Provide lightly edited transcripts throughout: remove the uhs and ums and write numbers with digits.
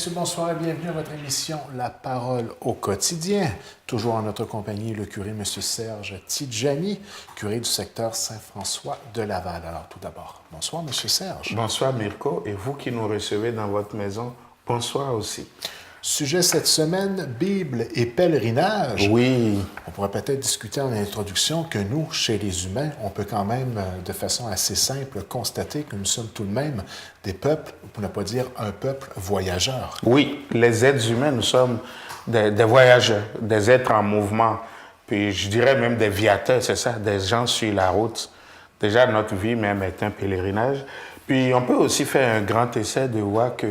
messieurs, bonsoir et bienvenue à votre émission La Parole au quotidien. Toujours en notre compagnie, le curé M. Serge Tidjani, curé du secteur Saint-François de Laval. Alors tout d'abord, bonsoir M. Serge. Bonsoir Mirko, et vous qui nous recevez dans votre maison, bonsoir aussi. Sujet cette semaine, Bible et pèlerinage. Oui. On pourrait peut-être discuter en introduction que nous, chez les humains, on peut quand même, de façon assez simple, constater que nous sommes tout de même des peuples, pour ne pas dire un peuple voyageur. Oui, les êtres humains, nous sommes des voyageurs, des êtres en mouvement, puis je dirais même des viateurs, c'est ça, des gens sur la route. Déjà, notre vie même est un pèlerinage. Puis on peut aussi faire un grand essai de voir que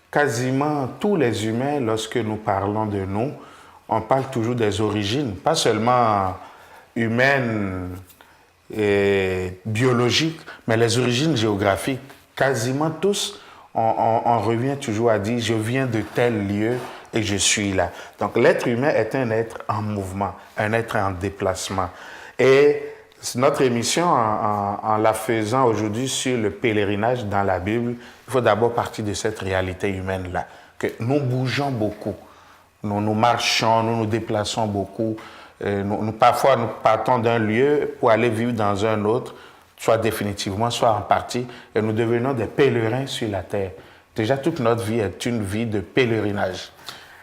quasiment tous les humains, lorsque nous parlons de nous, on parle toujours des origines, pas seulement humaines et biologiques, mais les origines géographiques. Quasiment tous, on revient toujours à dire « je viens de tel lieu et je suis là ». Donc l'être humain est un être en mouvement, un être en déplacement. Et notre émission, en la faisant aujourd'hui sur le pèlerinage dans la Bible, il faut d'abord partir de cette réalité humaine-là, que nous bougeons beaucoup, nous marchons, nous nous déplaçons beaucoup. Parfois, nous partons d'un lieu pour aller vivre dans un autre, soit définitivement, soit en partie, et nous devenons des pèlerins sur la terre. Déjà, toute notre vie est une vie de pèlerinage.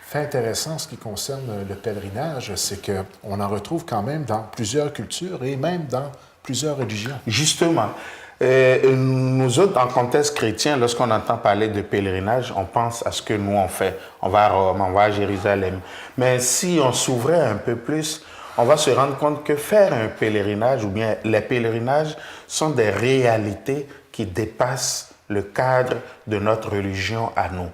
Fait intéressant, ce qui concerne le pèlerinage, c'est qu'on en retrouve quand même dans plusieurs cultures et même dans plusieurs religions. Justement, nous autres, en contexte chrétien, lorsqu'on entend parler de pèlerinage, on pense à ce que nous on fait. On va à Rome, on va à Jérusalem. Mais si on s'ouvrait un peu plus, on va se rendre compte que faire un pèlerinage, ou bien les pèlerinages, sont des réalités qui dépassent le cadre de notre religion à nous.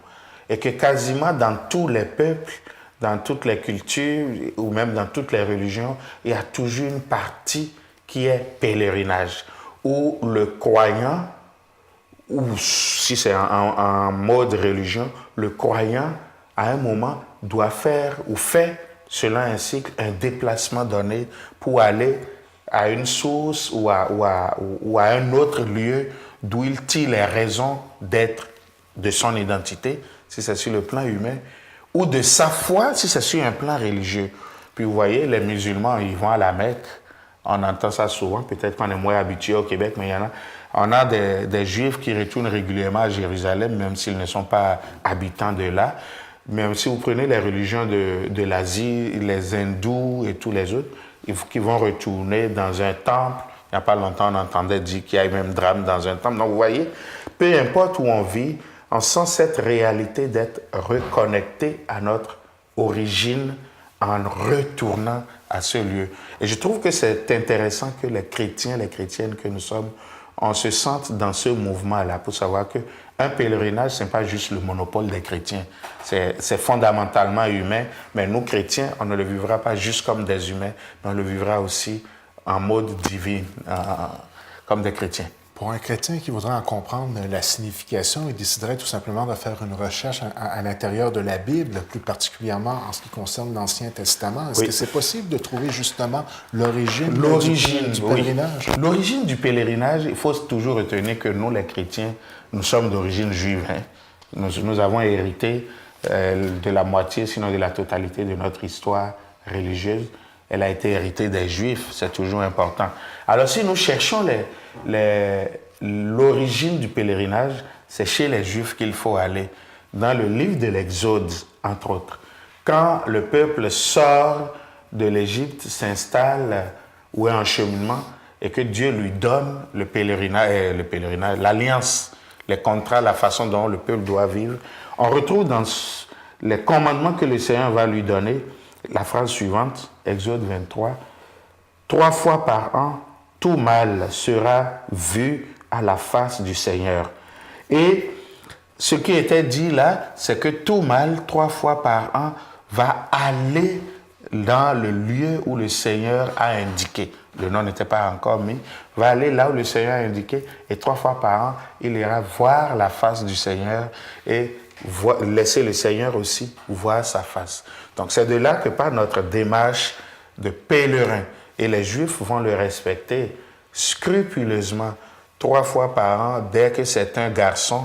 Et que quasiment dans tous les peuples, dans toutes les cultures, ou même dans toutes les religions, il y a toujours une partie qui est pèlerinage, où le croyant, ou si c'est en mode religion, le croyant, à un moment, doit faire ou fait, selon un cycle, un déplacement donné pour aller à une source ou à un autre lieu d'où il tire les raisons d'être de son identité, si c'est sur le plan humain, ou de sa foi, si c'est sur un plan religieux. Puis vous voyez, les musulmans, ils vont à la Mecque, on entend ça souvent, peut-être qu'on est moins habitué au Québec, mais on a des Juifs qui retournent régulièrement à Jérusalem, même s'ils ne sont pas habitants de là. Même si vous prenez les religions de l'Asie, les hindous et tous les autres, qui vont retourner dans un temple. Il n'y a pas longtemps, on entendait dire qu'il y a même drame dans un temple. Donc vous voyez, peu importe où on vit, on sent cette réalité d'être reconnecté à notre origine en retournant à ce lieu. Et je trouve que c'est intéressant que les chrétiens, les chrétiennes que nous sommes, on se sente dans ce mouvement-là pour savoir qu'un pèlerinage, ce n'est pas juste le monopole des chrétiens. C'est fondamentalement humain, mais nous, chrétiens, on ne le vivra pas juste comme des humains, mais on le vivra aussi en mode divin, comme des chrétiens. Pour un chrétien qui voudrait en comprendre la signification, il déciderait tout simplement de faire une recherche à l'intérieur de la Bible, plus particulièrement en ce qui concerne l'Ancien Testament. Est-ce que c'est possible de trouver justement l'origine du pèlerinage? Oui. L'origine du pèlerinage, il faut toujours retenir que nous, les chrétiens, nous sommes d'origine juive. Hein. Nous avons hérité de la moitié, sinon de la totalité de notre histoire religieuse. Elle a été héritée des Juifs, c'est toujours important. Alors si nous cherchons l'origine du pèlerinage, c'est chez les Juifs qu'il faut aller. Dans le livre de l'Exode, entre autres, quand le peuple sort de l'Égypte, s'installe ou est en cheminement, et que Dieu lui donne le pèlerinage, l'alliance, les contrats, la façon dont le peuple doit vivre, on retrouve dans les commandements que le Seigneur va lui donner, la phrase suivante, Exode 23, « 3 fois par an, tout mal sera vu à la face du Seigneur. » Et ce qui était dit là, c'est que tout mal, 3 fois par an, va aller dans le lieu où le Seigneur a indiqué. Le nom n'était pas encore mis. Va aller là où le Seigneur a indiqué et 3 fois par an, il ira voir la face du Seigneur et laisser le Seigneur aussi voir sa face. Donc c'est de là que part notre démarche de pèlerin. Et les Juifs vont le respecter scrupuleusement 3 fois par an dès que c'est un garçon,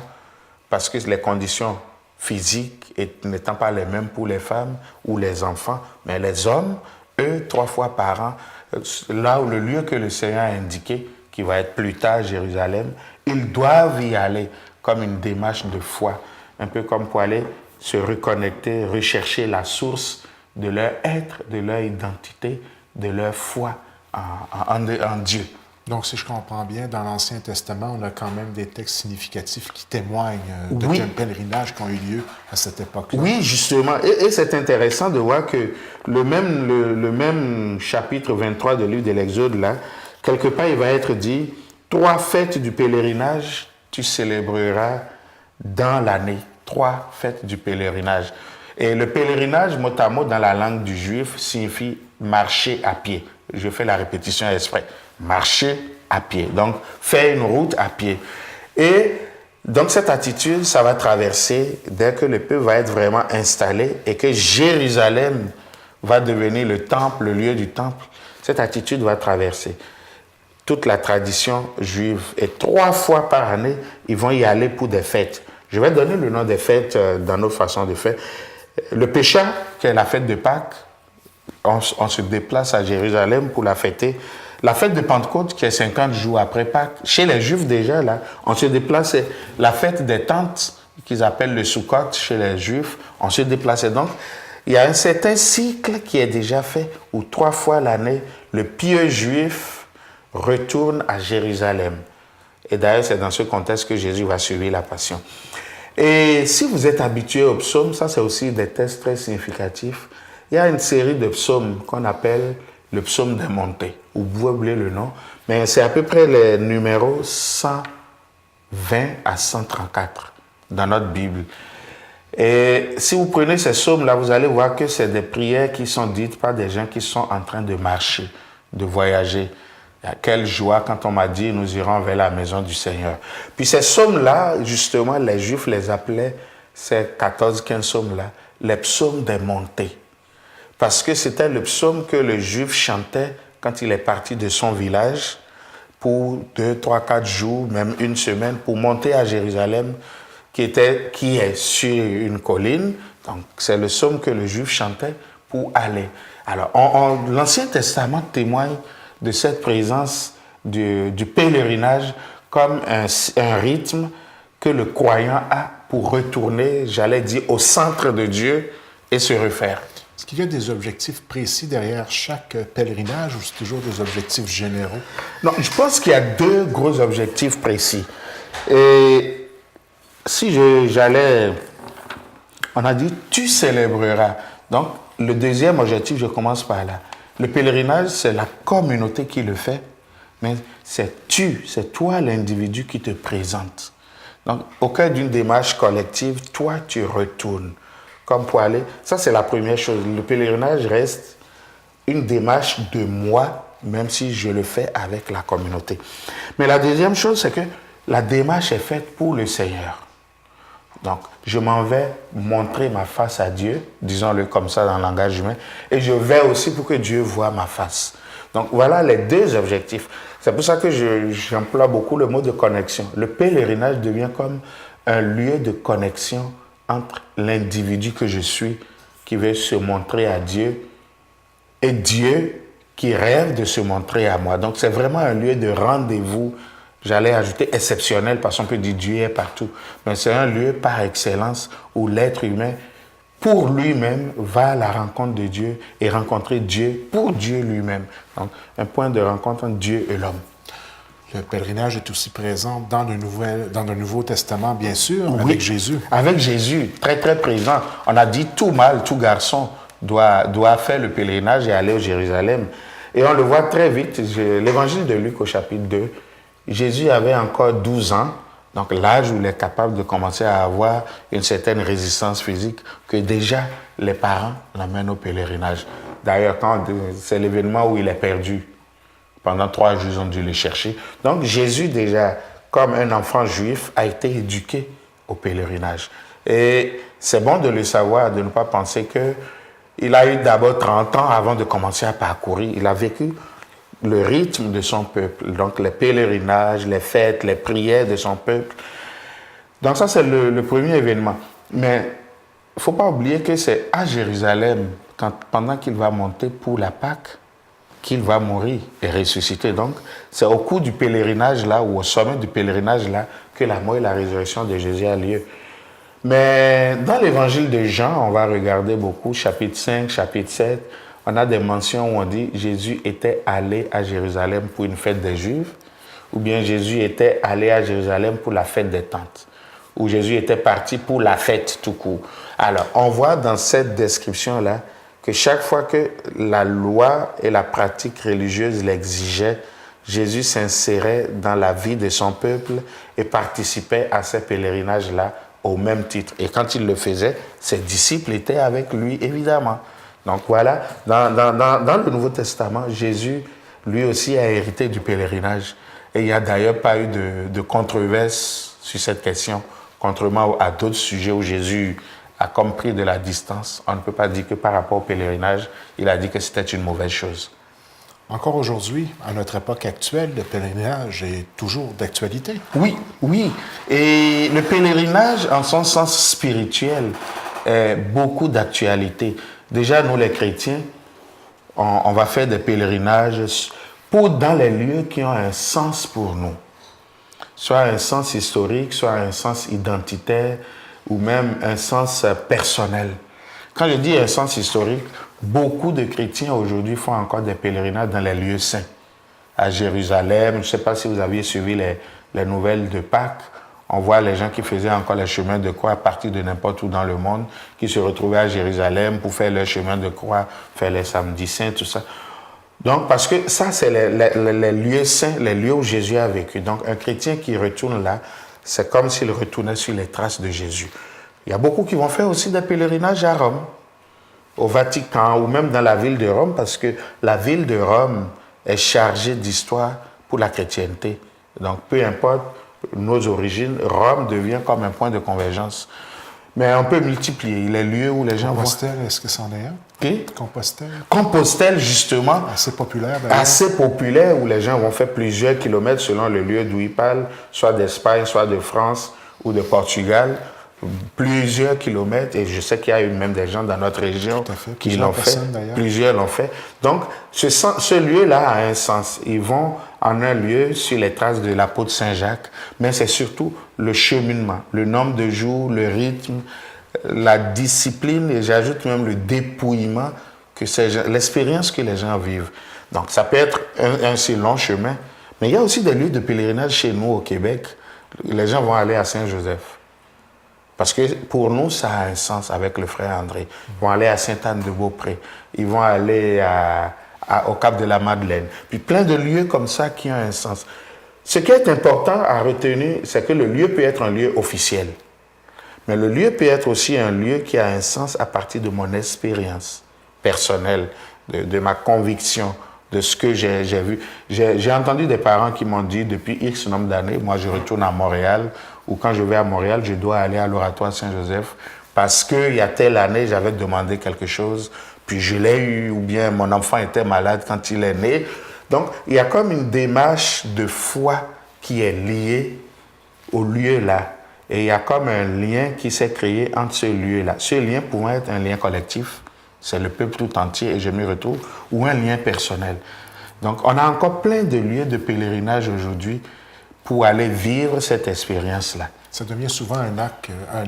parce que les conditions physiques n'étant pas les mêmes pour les femmes ou les enfants, mais les hommes, eux, 3 fois par an, là où le lieu que le Seigneur a indiqué, qui va être plus tard Jérusalem, ils doivent y aller comme une démarche de foi, un peu comme pour aller se reconnecter, rechercher la source de leur être, de leur identité, de leur foi en Dieu. Donc, si je comprends bien, dans l'Ancien Testament, on a quand même des textes significatifs qui témoignent de Oui. pèlerinages qui ont eu lieu à cette époque-là. Oui, justement. Et c'est intéressant de voir que le même chapitre 23 du livre de l'Exode, là, quelque part, il va être dit, 3 fêtes du pèlerinage, tu célébreras dans l'année. 3 fêtes du pèlerinage. Et le pèlerinage, mot à mot, dans la langue du juif, signifie marcher à pied. Je fais la répétition exprès. Marcher à pied. Donc, faire une route à pied. Et donc, cette attitude, ça va traverser dès que le peuple va être vraiment installé et que Jérusalem va devenir le temple, le lieu du temple. Cette attitude va traverser toute la tradition juive. Et 3 fois par année, ils vont y aller pour des fêtes. Je vais donner le nom des fêtes dans nos façons de faire. Le Pécha, qui est la fête de Pâques, on se déplace à Jérusalem pour la fêter. La fête de Pentecôte, qui est 50 jours après Pâques, chez les Juifs déjà, là, on se déplace. La fête des tentes, qu'ils appellent le Sukkot chez les Juifs, on se déplace. Donc, il y a un certain cycle qui est déjà fait, où 3 fois l'année, le pieux juif retourne à Jérusalem. Et d'ailleurs, c'est dans ce contexte que Jésus va suivre la Passion. Et si vous êtes habitué aux psaumes, ça c'est aussi des textes très significatifs. Il y a une série de psaumes qu'on appelle le psaume des montées. Vous pouvez oublier le nom, mais c'est à peu près les numéros 120 à 134 dans notre Bible. Et si vous prenez ces psaumes-là, vous allez voir que c'est des prières qui sont dites par des gens qui sont en train de marcher, de voyager. Quelle joie quand on m'a dit, nous irons vers la maison du Seigneur. Puis ces psaumes-là, justement, les Juifs les appelaient, ces 14-15 psaumes-là, les psaumes des montées. Parce que c'était le psaume que le Juif chantait quand il est parti de son village pour 2, 3, 4 jours, même une semaine, pour monter à Jérusalem, qui est sur une colline. Donc, c'est le psaume que le Juif chantait pour aller. Alors, l'Ancien Testament témoigne de cette présence du pèlerinage comme un rythme que le croyant a pour retourner, j'allais dire, au centre de Dieu et se refaire. Est-ce qu'il y a des objectifs précis derrière chaque pèlerinage ou c'est toujours des objectifs généraux? Non, je pense qu'il y a 2 gros objectifs précis. Et si j'allais... On a dit, tu célébreras. Donc, le deuxième objectif, je commence par là. Le pèlerinage, c'est la communauté qui le fait, mais c'est toi l'individu qui te présente. Donc, au cœur d'une démarche collective, toi, tu retournes. Comme pour aller, ça c'est la première chose. Le pèlerinage reste une démarche de moi, même si je le fais avec la communauté. Mais la deuxième chose, c'est que la démarche est faite pour le Seigneur. Donc, je m'en vais montrer ma face à Dieu, disons-le comme ça dans le langage humain, et je vais aussi pour que Dieu voie ma face. Donc, voilà les 2 objectifs. C'est pour ça que j'emploie beaucoup le mot de connexion. Le pèlerinage devient comme un lieu de connexion entre l'individu que je suis, qui veut se montrer à Dieu, et Dieu qui rêve de se montrer à moi. Donc, c'est vraiment un lieu de rendez-vous, j'allais ajouter exceptionnel, parce qu'on peut dire Dieu est partout. Mais c'est un lieu par excellence où l'être humain, pour lui-même, va à la rencontre de Dieu et rencontrer Dieu pour Dieu lui-même. Donc, un point de rencontre entre Dieu et l'homme. Le pèlerinage est aussi présent dans le Nouveau Testament, bien sûr, Oui, avec Jésus. Avec Jésus, très très présent. On a dit tout mâle, tout garçon doit faire le pèlerinage et aller au Jérusalem. Et on le voit très vite. L'évangile de Luc au chapitre 2, Jésus avait encore 12 ans, donc l'âge où il est capable de commencer à avoir une certaine résistance physique, que déjà les parents l'amènent au pèlerinage. D'ailleurs, c'est l'événement où il est perdu. Pendant 3 jours, ils ont dû le chercher. Donc Jésus, déjà, comme un enfant juif, a été éduqué au pèlerinage. Et c'est bon de le savoir, de ne pas penser qu'il a eu d'abord 30 ans avant de commencer à parcourir. Il a vécu le rythme de son peuple, donc les pèlerinages, les fêtes, les prières de son peuple. Donc ça, c'est le premier événement. Mais il ne faut pas oublier que c'est à Jérusalem, pendant qu'il va monter pour la Pâque, qu'il va mourir et ressusciter. Donc, c'est au cours du pèlerinage là, ou au sommet du pèlerinage là, que la mort et la résurrection de Jésus a lieu. Mais dans l'évangile de Jean, on va regarder beaucoup, chapitre 5, chapitre 7, on a des mentions où on dit Jésus était allé à Jérusalem pour une fête des Juifs, ou bien Jésus était allé à Jérusalem pour la fête des tentes, ou Jésus était parti pour la fête tout court. Alors, on voit dans cette description-là que chaque fois que la loi et la pratique religieuse l'exigeaient, Jésus s'insérait dans la vie de son peuple et participait à ces pèlerinages-là au même titre. Et quand il le faisait, ses disciples étaient avec lui, évidemment. Donc voilà, dans le Nouveau Testament, Jésus, lui aussi, a hérité du pèlerinage. Et il n'y a d'ailleurs pas eu de controverse sur cette question, contrairement à d'autres sujets où Jésus a comme pris de la distance. On ne peut pas dire que par rapport au pèlerinage, il a dit que c'était une mauvaise chose. Encore aujourd'hui, à notre époque actuelle, le pèlerinage est toujours d'actualité. Oui, oui. Et le pèlerinage, en son sens spirituel, est beaucoup d'actualité. Déjà, nous les chrétiens, on va faire des pèlerinages dans les lieux qui ont un sens pour nous. Soit un sens historique, soit un sens identitaire, ou même un sens personnel. Quand je dis un sens historique, beaucoup de chrétiens aujourd'hui font encore des pèlerinages dans les lieux saints. À Jérusalem, je ne sais pas si vous aviez suivi les nouvelles de Pâques, on voit les gens qui faisaient encore les chemins de croix à partir de n'importe où dans le monde, qui se retrouvaient à Jérusalem pour faire leur chemin de croix, faire les samedis saints, tout ça. Donc, parce que ça, c'est les lieux saints, les lieux où Jésus a vécu. Donc, un chrétien qui retourne là, c'est comme s'il retournait sur les traces de Jésus. Il y a beaucoup qui vont faire aussi des pèlerinages à Rome, au Vatican, ou même dans la ville de Rome, parce que la ville de Rome est chargée d'histoire pour la chrétienté. Donc, peu importe nos origines, Rome devient comme un point de convergence. Mais on peut multiplier les lieux où les gens vont... Compostelle, est-ce que c'en est un? Qui? Compostelle. Compostelle, justement. Assez populaire, d'ailleurs. Assez populaire, où les gens vont faire plusieurs kilomètres selon le lieu d'où ils parlent, soit d'Espagne, soit de France ou de Portugal. Plusieurs kilomètres, et je sais qu'il y a eu même des gens dans notre région qui l'ont fait. Plusieurs l'ont fait. Donc, ce lieu-là a un sens. Ils vont en un lieu sur les traces de l'apôtre Saint-Jacques, mais c'est surtout le cheminement, le nombre de jours, le rythme, la discipline, et j'ajoute même le dépouillement, l'expérience que les gens vivent. Donc, ça peut être un si long chemin, mais il y a aussi des lieux de pèlerinage chez nous au Québec. Les gens vont aller à Saint-Joseph. Parce que pour nous, ça a un sens avec le frère André. Ils vont aller à Sainte-Anne-de-Beaupré. Ils vont aller au Cap de la Madeleine. Puis plein de lieux comme ça qui ont un sens. Ce qui est important à retenir, c'est que le lieu peut être un lieu officiel. Mais le lieu peut être aussi un lieu qui a un sens à partir de mon expérience personnelle, de ma conviction, de ce que j'ai vu. J'ai entendu des parents qui m'ont dit, depuis X nombre d'années, moi je retourne à Montréal, ou quand je vais à Montréal, je dois aller à l'Oratoire Saint-Joseph, parce qu'il y a telle année, j'avais demandé quelque chose, puis je l'ai eu, ou bien mon enfant était malade quand il est né. Donc, il y a comme une démarche de foi qui est liée au lieu-là. Et il y a comme un lien qui s'est créé entre ce lieu-là. Ce lien pouvant être un lien collectif, c'est le peuple tout entier, et je m'y retrouve, ou un lien personnel. Donc, on a encore plein de lieux de pèlerinage aujourd'hui pour aller vivre cette expérience-là. Ça devient souvent un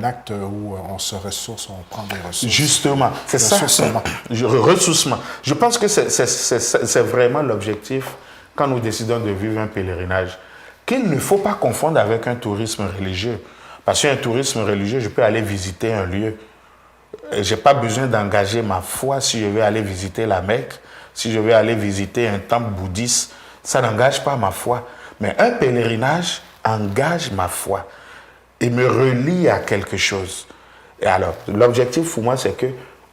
acte où on se ressource, on prend des ressources. Justement, c'est ça. Ressourcement. Je pense que c'est vraiment l'objectif quand nous décidons de vivre un pèlerinage, qu'il ne faut pas confondre avec un tourisme religieux. Parce qu'un tourisme religieux, je peux aller visiter un lieu. Je n'ai pas besoin d'engager ma foi si je vais aller visiter la Mecque, si je vais aller visiter un temple bouddhiste. Ça n'engage pas ma foi. Mais un pèlerinage engage ma foi et me relie à quelque chose. Et alors, l'objectif pour moi, c'est que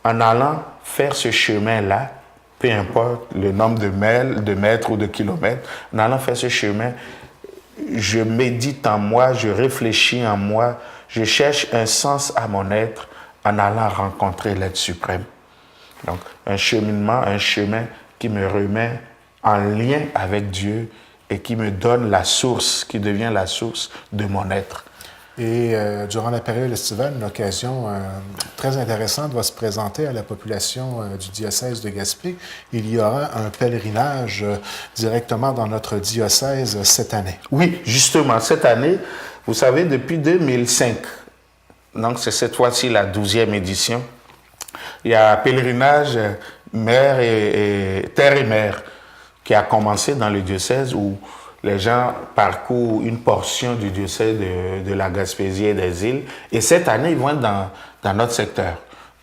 en allant faire ce chemin-là, peu importe le nombre de mètres ou de kilomètres, en allant faire ce chemin, je médite en moi, je réfléchis en moi, je cherche un sens à mon être en allant rencontrer l'être suprême. Donc, un cheminement, un chemin qui me remet en lien avec Dieu et qui me donne la source, qui devient la source de mon être. Et durant la période estivale, une occasion très intéressante va se présenter à la population du diocèse de Gaspé. Il y aura un pèlerinage directement dans notre diocèse cette année. Oui, justement, cette année, vous savez, depuis 2005, donc c'est cette fois-ci la 12e édition, il y a un pèlerinage terre et mer qui a commencé dans le diocèse où les gens parcourent une portion du diocèse de la Gaspésie et des îles. Et cette année, ils vont être dans notre secteur.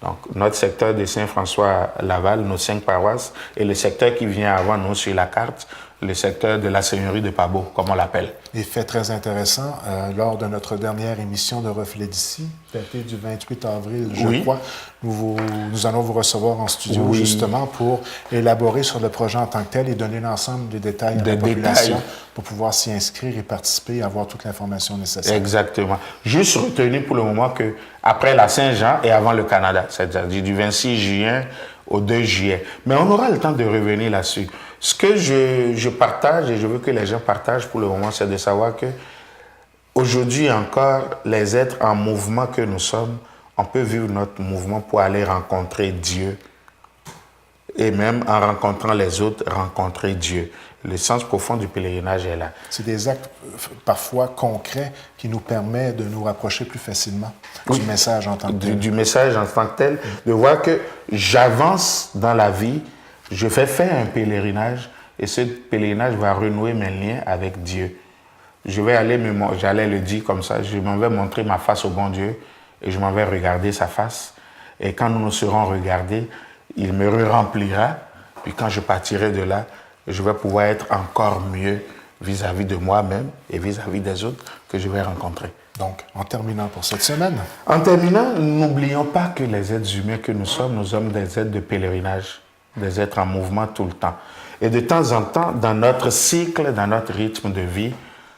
Donc, notre secteur de Saint-François-Laval, nos 5 paroisses, et le secteur qui vient avant nous sur la carte, le secteur de la Seigneurie de Pabot, comme on l'appelle. Et fait très intéressant, lors de notre dernière émission de Reflet d'ici, datée du 28 avril, je crois, nous allons vous recevoir en studio justement pour élaborer sur le projet en tant que tel et donner l'ensemble des détails à la population pour pouvoir s'y inscrire et participer et avoir toute l'information nécessaire. Exactement. Juste retenir pour le moment que après la Saint-Jean et avant le Canada, c'est-à-dire du 26 juin au 2 juillet. Mais on aura le temps de revenir là-dessus. Ce que je partage et je veux que les gens partagent pour le moment, c'est de savoir que aujourd'hui encore, les êtres en mouvement que nous sommes, on peut vivre notre mouvement pour aller rencontrer Dieu et même en rencontrant les autres, rencontrer Dieu. Le sens profond du pèlerinage est là. C'est des actes parfois concrets qui nous permettent de nous rapprocher plus facilement du message en tant que tel. Du message en tant que tel, de voir que j'avance dans la vie, je fais faire un pèlerinage et ce pèlerinage va renouer mes liens avec Dieu. Je vais aller, j'allais le dire comme ça, je m'en vais montrer ma face au bon Dieu et je m'en vais regarder sa face. Et quand nous nous serons regardés, il me remplira. Puis quand je partirai de là, je vais pouvoir être encore mieux vis-à-vis de moi-même et vis-à-vis des autres que je vais rencontrer. Donc, en terminant pour cette semaine. En terminant, n'oublions pas que les êtres humains que nous sommes des êtres de pèlerinage, des êtres en mouvement tout le temps. Et de temps en temps, dans notre cycle, dans notre rythme de vie,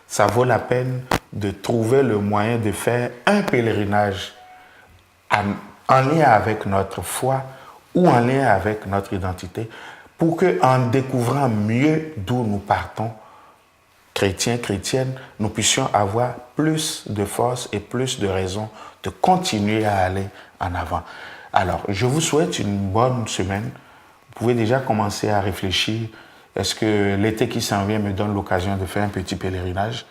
ça vaut la peine de trouver le moyen de faire un pèlerinage en lien avec notre foi ou en lien avec notre identité, pour qu'en découvrant mieux d'où nous partons, chrétiens, chrétiennes, nous puissions avoir plus de force et plus de raisons de continuer à aller en avant. Alors, je vous souhaite une bonne semaine. Vous pouvez déjà commencer à réfléchir. Est-ce que l'été qui s'en vient me donne l'occasion de faire un petit pèlerinage?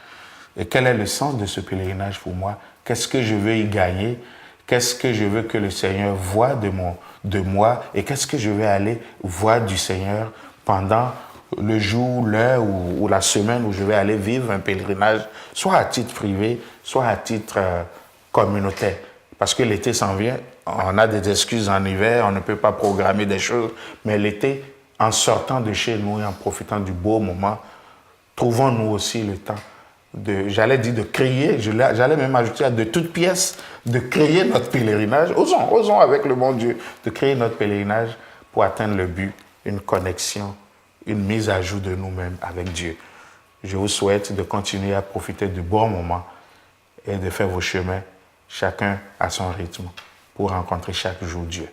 Et quel est le sens de ce pèlerinage pour moi? Qu'est-ce que je veux y gagner? Qu'est-ce que je veux que le Seigneur voie de moi? Et qu'est-ce que je vais aller voir du Seigneur pendant le jour, l'heure ou la semaine où je vais aller vivre un pèlerinage, soit à titre privé, soit à titre communautaire? Parce que l'été s'en vient, on a des excuses en hiver, on ne peut pas programmer des choses, mais l'été, en sortant de chez nous et en profitant du beau moment, trouvons-nous aussi le temps j'allais dire de créer, j'allais même ajouter de toutes pièces, de créer notre pèlerinage. Osons avec le bon Dieu, de créer notre pèlerinage pour atteindre le but, une connexion, une mise à jour de nous-mêmes avec Dieu. Je vous souhaite de continuer à profiter du bon moment et de faire vos chemins, chacun à son rythme, pour rencontrer chaque jour Dieu.